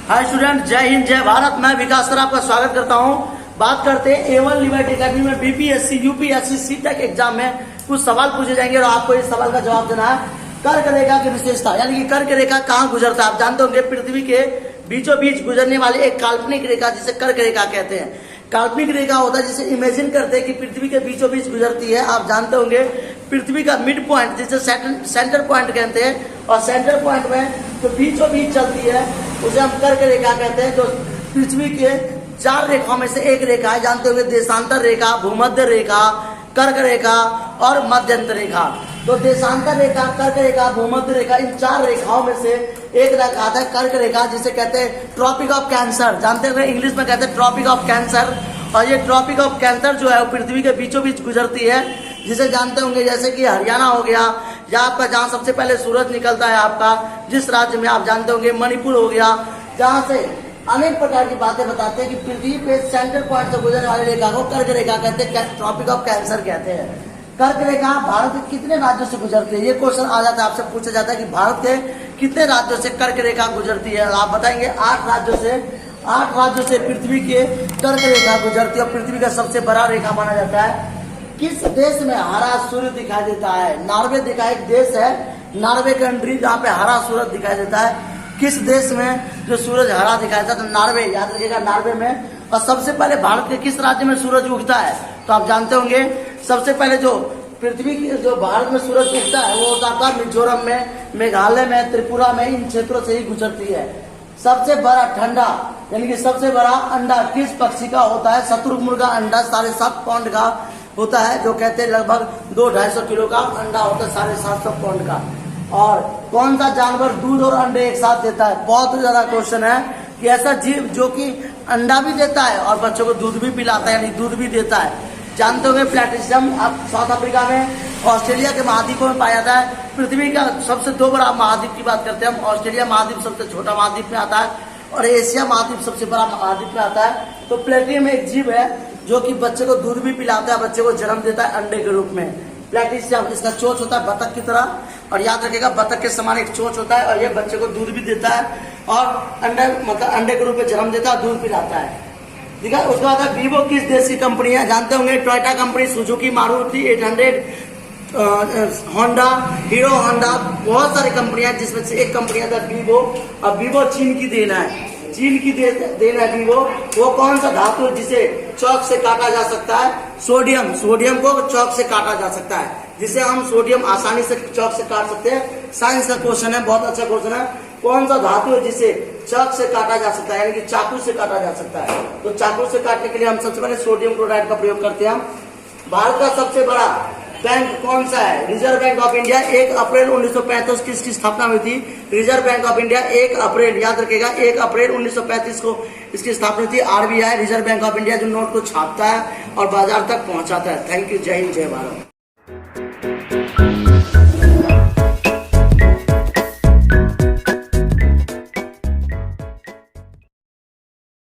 Hi student, जय हिंद जय भारत। मैं विकास सर आपका स्वागत करता हूं। बात करते हैं A1 लिबर्टी एकेडमी में बीपीएससी यूपीएससी सीटेट एग्जाम में कुछ सवाल पूछे जाएंगे और आपको इस सवाल का जवाब देना है। कर्क रेखा की विशेषता, यानी कि कर्क रेखा कहाँ गुजरता है। आप जानते होंगे पृथ्वी के बीचों बीच गुजरने वाली एक काल्पनिक रेखा जिसे कर्क रेखा कहते हैं। काल्पनिक रेखा होता है जिसे इमेजिन करते हैं कि पृथ्वी के बीचों बीच गुजरती है। आप जानते होंगे पृथ्वी का मिड पॉइंट जिसे सेंटर पॉइंट कहते हैं, और सेंटर पॉइंट में जो बीचों बीच चलती है उसे हम कर्क रेखा कहते हैं। जो पृथ्वी के 4 रेखाओं में से एक रेखा है, जानते होंगे देशांतर रेखा, भूमध्य रेखा, कर्क रेखा और मध्यंतर रेखा। तो देशांतर रेखा, कर्क रेखा, भूमध्य रेखा, इन 4 रेखाओं में से एक रेखा आता है कर्क रेखा, जिसे कहते हैं ट्रॉपिक ऑफ कैंसर। जानते हैं इंग्लिश में कहते हैं ट्रॉपिक ऑफ कैंसर। और ये ट्रॉपिक ऑफ कैंसर जो है वो पृथ्वी के बीचों बीच गुजरती है, जिसे जानते होंगे जैसे कि हरियाणा हो गया, या आपका जहाँ सबसे पहले सूरज निकलता है आपका जिस राज्य में, आप जानते होंगे मणिपुर हो गया, जहाँ से अनेक प्रकार की बातें बताते हैं कि पृथ्वी पे सेंटर पॉइंट से गुजरने वाली रेखा को कर्क रेखा कहते हैं, ट्रॉपिक ऑफ कैंसर कहते हैं। कर्क रेखा भारत के कितने राज्यों से गुजरती है, ये क्वेश्चन आ जाता है, आपसे पूछा जाता है कि भारत के कितने राज्यों से कर्क रेखा गुजरती है। आप बताएंगे 8 राज्यों से। 8 राज्यों से पृथ्वी के कर्क रेखा गुजरती है और पृथ्वी का सबसे बड़ा रेखा माना जाता है। किस देश में हरा सूर्य दिखाई देता है? नॉर्वे दिखा एक देश है, नॉर्वे कंट्री, जहाँ पे हरा सूरज दिखाई देता है। किस देश में जो सूरज हरा दिखाई देता है? तो नॉर्वे, याद रखिएगा नॉर्वे में। और सबसे पहले भारत के किस राज्य में सूरज उगता है? तो आप जानते होंगे सबसे पहले जो पृथ्वी की जो भारत में सूरज उगता है वो होता है मिजोरम में, मेघालय में, त्रिपुरा में, इन क्षेत्रों से ही गुजरती है। सबसे बड़ा ठंडा यानी कि सबसे बड़ा अंडा किस पक्षी का होता है? शत्रुमुर्ग का अंडा 7.5 पाउंड का होता है, जो कहते हैं लगभग 200-250 किलो का अंडा होता है, 750 पाउंड का। और कौन सा जानवर दूध और अंडे एक साथ देता है? बहुत ज्यादा क्वेश्चन है कि ऐसा जीव जो कि अंडा भी देता है और बच्चों को दूध भी पिलाता है, यानी दूध भी देता है। जानते होंगे प्लेटिसियम आप साउथ अफ्रीका में, ऑस्ट्रेलिया के महाद्वीपों में पाया जाता है। पृथ्वी का सबसे 2 बड़ा महाद्वीप की बात करते हैं हम, ऑस्ट्रेलिया महाद्वीप सबसे छोटा महाद्वीप में आता है और एशिया महाद्वीप सबसे बड़ा महाद्वीप में आता है। तो प्लेटियम एक जीव है जो कि बच्चे को दूध भी पिलाता है, बच्चे को जन्म देता है अंडे के रूप में। प्लेटिसियम, इसका चोंच होता है बतख की तरह, और याद रखिएगा बतख के समान एक चोंच होता है, और ये बच्चे को दूध भी देता है और अंडे के रूप में जन्म देता है, दूध पिलाता है। ठीक है। उसके बाद वीवो किस देश की कंपनी है? जानते होंगे Toyota company, Suzuki, Maruti 800, Honda, hero Honda, बहुत सारी कंपनियां हैं जिसमें से एक कंपनी है वीवो। और वीवो चीन की देन है, चीन की देन है वीवो। वो कौन सा धातु जिसे चौक से काटा जा सकता है? सोडियम। सोडियम को चौक से काटा जा सकता है, जिसे हम सोडियम आसानी से चौक से काट सकते हैं। साइंस का क्वेश्चन है, बहुत अच्छा क्वेश्चन है। कौन सा धातु है जिसे चौक से काटा जा सकता है, यानी कि चाकू से काटा जा सकता है? तो चाकू से काटने के लिए हम सबसे पहले सोडियम क्लोराइड का प्रयोग करते हैं। भारत का सबसे बड़ा बैंक कौन सा है? Reserve bank of India. 1 अप्रैल 1935 की इसकी स्थापना हुई थी। रिजर्व बैंक ऑफ इंडिया 1 अप्रैल, याद रखिएगा 1 अप्रैल 1935 को इसकी स्थापना थी। RBI, reserve bank of India, जो नोट को छापता है और बाजार तक पहुंचाता है। थैंक यू, जय हिंद जय भारत।